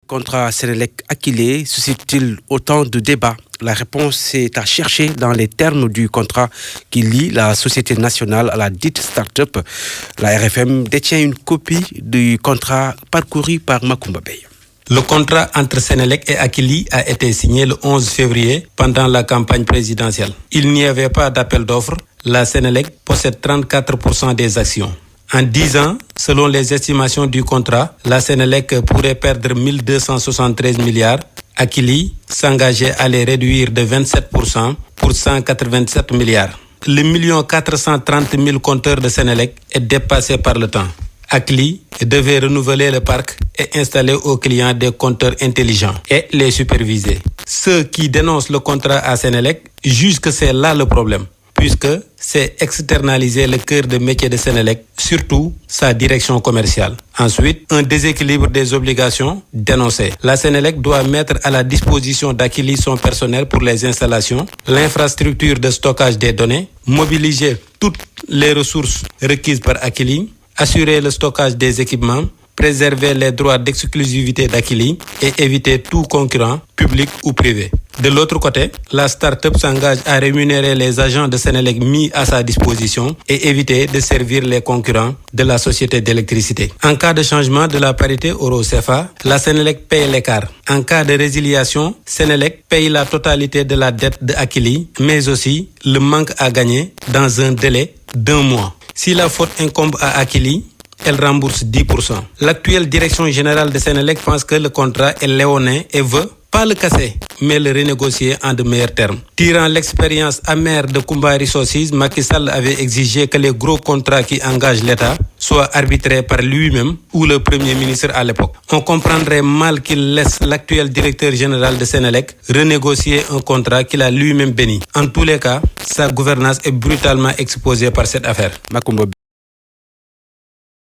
contrat Sénélec-Akilee suscite-t-il autant de débats? La réponse est à chercher dans les termes du contrat qui lie la Société nationale à la dite start-up. La RFM détient une copie du contrat parcouru par Macoumba Beye. Le contrat entre Sénélec et Akilee a été signé le 11 février pendant la campagne présidentielle. Il n'y avait pas d'appel d'offres. La Sénélec possède 34% des actions. En 10 ans, selon les estimations du contrat, la Sénélec pourrait perdre 1273 milliards. Akilee s'engageait à les réduire de 27% pour 187 milliards. Le 1 430 000 compteurs de Sénélec est dépassé par le temps. Akilee devait renouveler le parc et installer aux clients des compteurs intelligents et les superviser. Ceux qui dénoncent le contrat à Sénélec jugent que c'est là le problème, puisque c'est externaliser le cœur de métier de Sénélec, surtout sa direction commerciale. Ensuite, un déséquilibre des obligations dénoncé. La Sénélec doit mettre à la disposition d'Akilee son personnel pour les installations, l'infrastructure de stockage des données, mobiliser toutes les ressources requises par Akilee, assurer le stockage des équipements, préserver les droits d'exclusivité d'Akilee et éviter tout concurrent, public ou privé. De l'autre côté, la start-up s'engage à rémunérer les agents de Sénélec mis à sa disposition et éviter de servir les concurrents de la société d'électricité. En cas de changement de la parité euro-CFA, la Sénélec paye l'écart. En cas de résiliation, Sénélec paye la totalité de la dette de Akilee, mais aussi le manque à gagner dans un délai d'1 mois. Si la faute incombe à Akilee, elle rembourse 10%. L'actuelle direction générale de Sénélec pense que le contrat est léonin et veut pas le casser, mais le renégocier en de meilleurs termes. Tirant l'expérience amère de Kumbari Sosis, Macky Sall avait exigé que les gros contrats qui engagent l'État soient arbitrés par lui-même ou le Premier ministre à l'époque. On comprendrait mal qu'il laisse l'actuel directeur général de Sénélec renégocier un contrat qu'il a lui-même béni. En tous les cas, sa gouvernance est brutalement exposée par cette affaire.